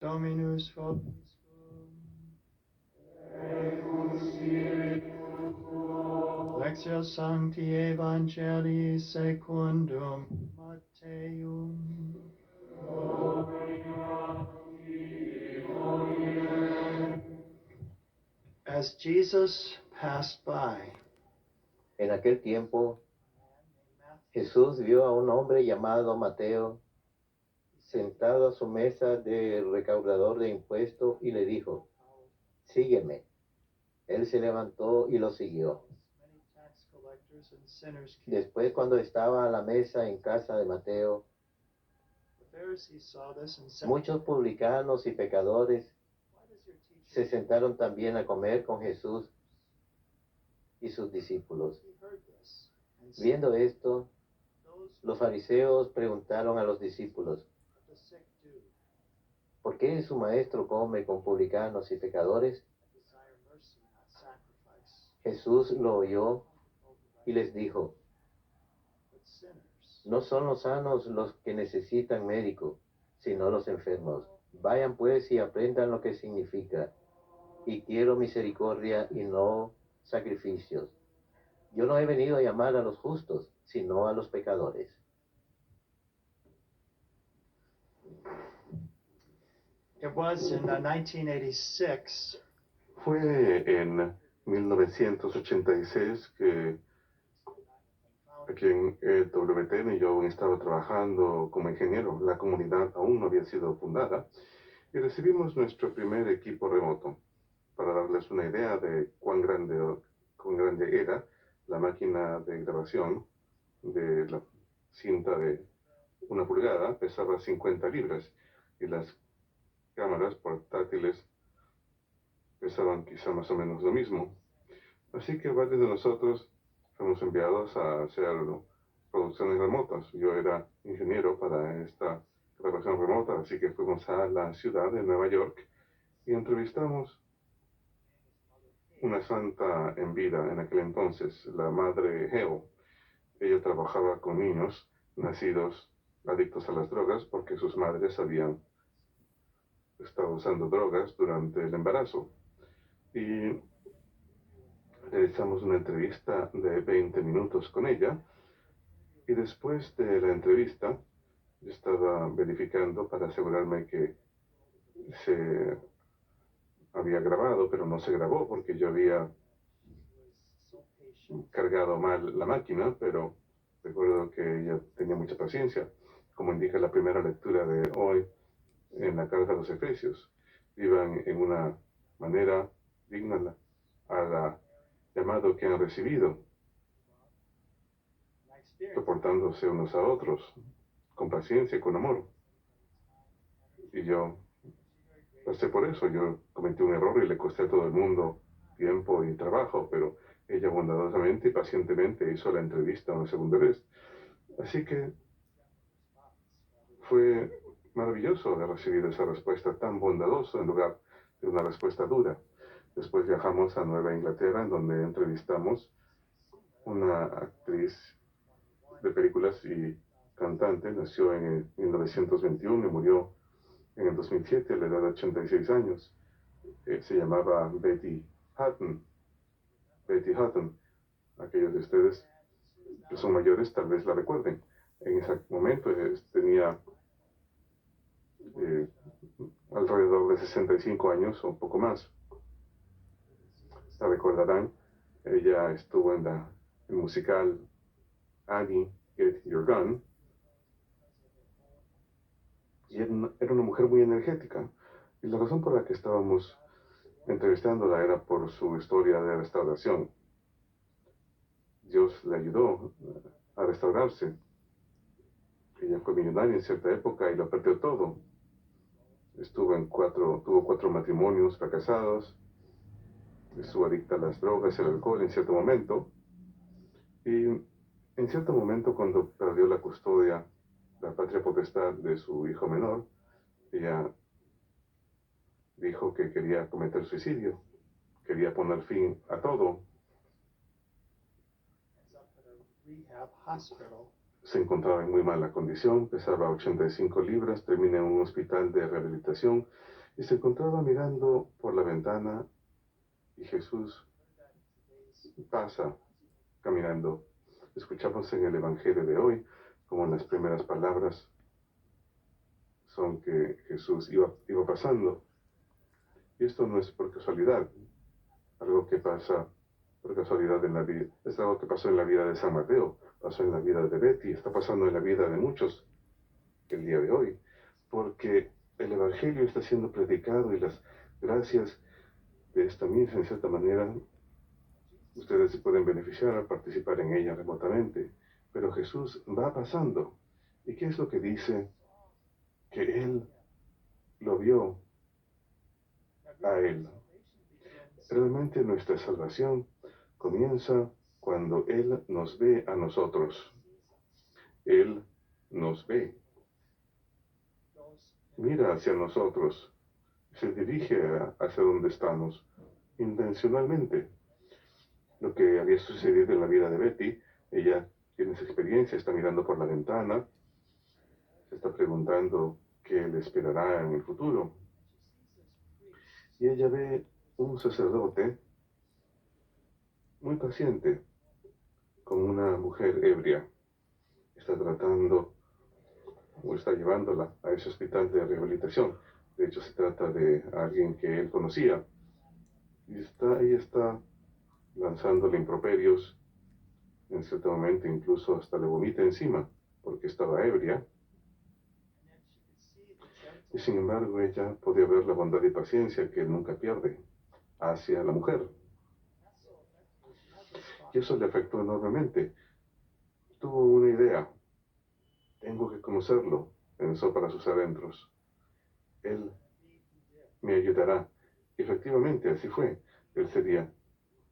Dominus vobiscum. Lectio Sancti Evangelii secundum Matteum. As Jesus passed by, En aquel tiempo, Jesús vio a un hombre llamado Mateo sentado a su mesa de recaudador de impuestos y le dijo, sígueme. Él se levantó y lo siguió. Después, cuando estaba a la mesa en casa de Mateo, muchos publicanos y pecadores se sentaron también a comer con Jesús y sus discípulos. Viendo esto, los fariseos preguntaron a los discípulos, ¿por qué su maestro come con publicanos y pecadores? Jesús lo oyó y les dijo, no son los sanos los que necesitan médico, sino los enfermos. Vayan pues y aprendan lo que significa. Y quiero misericordia y no sacrificios. Yo no he venido a llamar a los justos, sino a los pecadores. it was in 1986 Fue en 1986 que aquí en WTN yo aún estaba trabajando como ingeniero. La comunidad aún no había sido fundada y recibimos nuestro primer equipo remoto. Para darles una idea de cuán grande era la máquina de grabación de la cinta de 1 pulgada, pesaba 50 libras y las cámaras portátiles pesaban quizá más o menos lo mismo. Así que varios de nosotros fuimos enviados a hacer producciones remotas. Yo era ingeniero para esta grabación remota, así que fuimos a la ciudad de Nueva York y entrevistamos una santa en vida en aquel entonces, la madre Hale. Ella trabajaba con niños nacidos adictos a las drogas porque sus madres habían estado usando drogas durante el embarazo. Y realizamos una entrevista de 20 minutos con ella y después de la entrevista yo estaba verificando para asegurarme que se había grabado, pero no se grabó porque yo había cargado mal la máquina, pero recuerdo que ella tenía mucha paciencia, como indica la primera lectura de hoy en la carta a los Efesios. Vivan en una manera digna al llamado que han recibido, soportándose unos a otros, con paciencia y con amor. Y yo pasé por eso, yo cometí un error y le costé a todo el mundo tiempo y trabajo, pero ella bondadosamente y pacientemente hizo la entrevista una segunda vez. Así que fue maravilloso haber recibido esa respuesta tan bondadosa en lugar de una respuesta dura. Después viajamos a Nueva Inglaterra, en donde entrevistamos una actriz de películas y cantante. Nació en 1921 y murió en el 2007 a la edad de 86 años. Se llamaba Betty Hutton. Betty Hutton. Aquellos de ustedes que son mayores tal vez la recuerden. En ese momento tenía alrededor de 65 años o un poco más. La recordarán, ella estuvo en el musical Annie, Get Your Gun, y era una mujer muy energética. Y la razón por la que estábamos entrevistándola era por su historia de restauración. Dios le ayudó a restaurarse. Ella fue millonaria en cierta época y lo perdió todo. Tuvo 4 matrimonios fracasados, estuvo adicta a las drogas y al alcohol en cierto momento. Y en cierto momento, cuando perdió la custodia, la patria potestad de su hijo menor, ella dijo que quería cometer suicidio, quería poner fin a todo. Se encontraba en muy mala condición, pesaba 85 libras, termina en un hospital de rehabilitación y se encontraba mirando por la ventana y Jesús pasa caminando. Escuchamos en el Evangelio de hoy como las primeras palabras son que Jesús iba pasando. Y esto no es por casualidad, algo que pasa por casualidad en la vida. Es algo que pasó en la vida de San Mateo, pasó en la vida de Betty, está pasando en la vida de muchos el día de hoy, porque el Evangelio está siendo predicado y las gracias de esta misa, en cierta manera, ustedes se pueden beneficiar al participar en ella remotamente. Pero Jesús va pasando. ¿Y qué es lo que dice? Que Él lo vio a Él. Realmente nuestra salvación comienza cuando Él nos ve a nosotros. Él nos ve. Mira hacia nosotros. Se dirige hacia donde estamos, intencionalmente. Lo que había sucedido en la vida de Betty, ella tiene esa experiencia, está mirando por la ventana, se está preguntando qué le esperará en el futuro. Y ella ve un sacerdote muy paciente con una mujer ebria. Está tratando o está llevándola a ese hospital de rehabilitación. De hecho, se trata de alguien que él conocía. Y ella está lanzándole improperios. En cierto momento incluso hasta le vomita encima porque estaba ebria. Y sin embargo ella podía ver la bondad y paciencia que él nunca pierde hacia la mujer. Y eso le afectó enormemente. Tuvo una idea. Tengo que conocerlo, pensó para sus adentros. Él me ayudará. Y efectivamente así fue. Él sería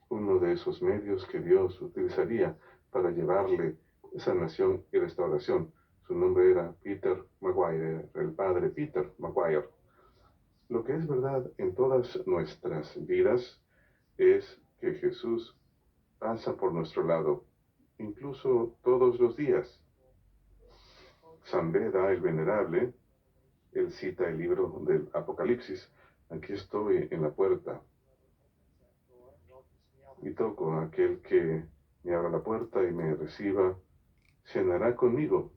uno de esos medios que Dios utilizaría para llevarle sanación y restauración. Su nombre era Peter Maguire, el padre Peter Maguire. Lo que es verdad en todas nuestras vidas es que Jesús pasa por nuestro lado, incluso todos los días. San Beda, el venerable, él cita el libro del Apocalipsis. Aquí estoy en la puerta y toco a aquel que me abra la puerta y me reciba, cenará conmigo.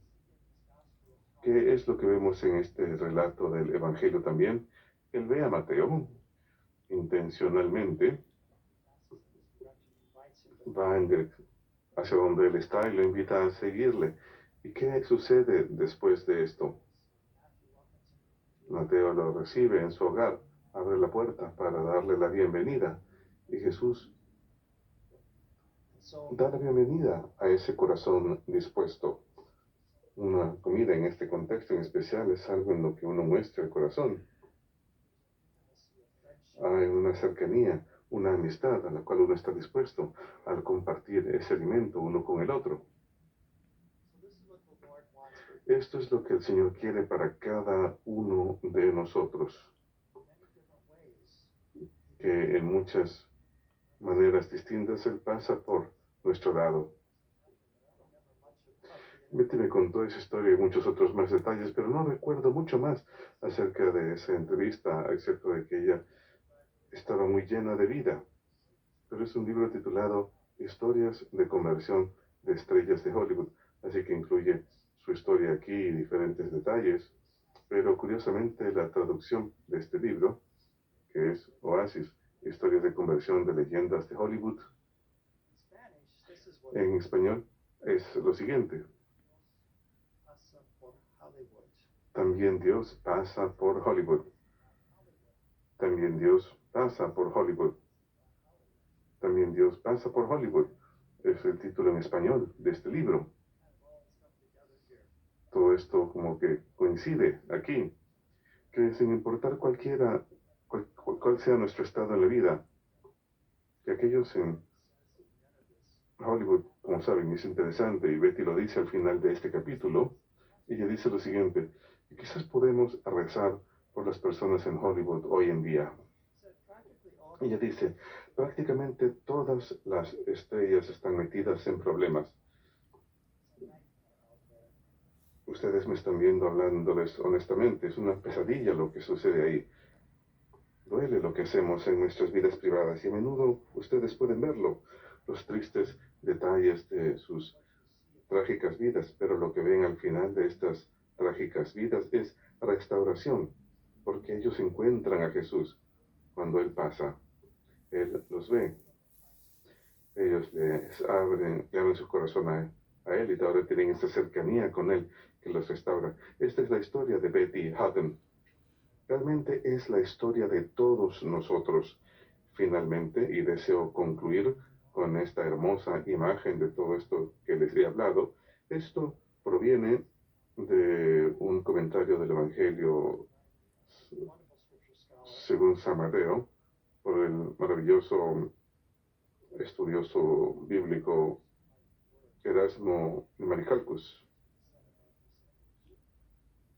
¿Qué es lo que vemos en este relato del Evangelio también? Él ve a Mateo, intencionalmente, va hacia donde él está y lo invita a seguirle. ¿Y qué sucede después de esto? Mateo lo recibe en su hogar, abre la puerta para darle la bienvenida y Jesús da la bienvenida a ese corazón dispuesto. Una comida en este contexto en especial es algo en lo que uno muestra el corazón. Hay una cercanía, una amistad a la cual uno está dispuesto al compartir ese alimento uno con el otro. Esto es lo que el Señor quiere para cada uno de nosotros, que en muchas maneras distintas Él pasa por nuestro lado. Betty me contó esa historia y muchos otros más detalles, pero no recuerdo mucho más acerca de esa entrevista, excepto de que ella estaba muy llena de vida. Pero es un libro titulado Historias de conversión de estrellas de Hollywood, así que incluye su historia aquí y diferentes detalles. Pero curiosamente la traducción de este libro, que es Oasis, Historias de conversión de leyendas de Hollywood, en español es lo siguiente. También Dios pasa por Hollywood. También Dios pasa por Hollywood. También Dios pasa por Hollywood. Es el título en español de este libro. Todo esto como que coincide aquí, que sin importar cuál sea nuestro estado en la vida, que aquellos en Hollywood, como saben, es interesante, y Betty lo dice al final de este capítulo, ella dice lo siguiente, y quizás podemos rezar por las personas en Hollywood hoy en día. Ella dice, prácticamente todas las estrellas están metidas en problemas. Ustedes me están viendo hablándoles honestamente, es una pesadilla lo que sucede ahí. Duele lo que hacemos en nuestras vidas privadas y a menudo ustedes pueden verlo, los tristes detalles de sus trágicas vidas, pero lo que ven al final de estas trágicas vidas es restauración, porque ellos encuentran a Jesús cuando Él pasa. Él los ve. Ellos le abren su corazón a Él y ahora tienen esta cercanía con Él que los restaura. Esta es la historia de Betty Hutton. Realmente es la historia de todos nosotros, finalmente, y deseo concluir con esta hermosa imagen de todo esto que les he hablado. Esto proviene de un comentario del Evangelio según San Mateo, por el maravilloso estudioso bíblico Erasmo de Maricalcus.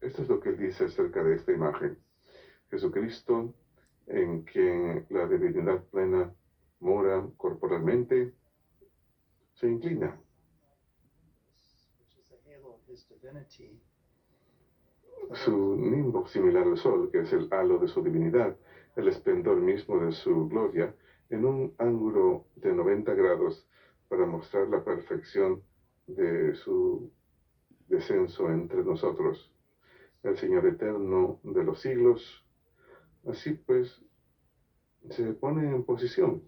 Esto es lo que él dice acerca de esta imagen. Jesucristo, en quien la divinidad plena mora corporalmente, se inclina. Su nimbo similar al sol, que es el halo de su divinidad, el esplendor mismo de su gloria, en un ángulo de 90 grados para mostrar la perfección de su descenso entre nosotros. El Señor eterno de los siglos, así pues, se pone en posición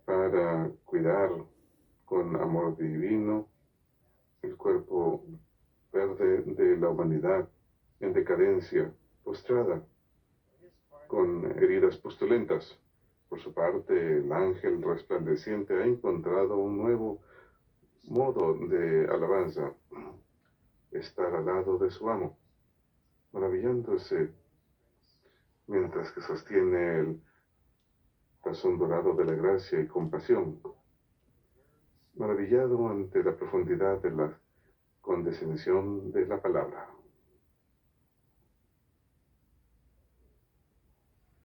para cuidar con amor divino el cuerpo verde de la humanidad en decadencia, postrada, con heridas pustulentas. Por su parte, el ángel resplandeciente ha encontrado un nuevo modo de alabanza, estar al lado de su amo, maravillándose mientras que sostiene el tazón dorado de la gracia y compasión, maravillado ante la profundidad de la condescensión de la palabra.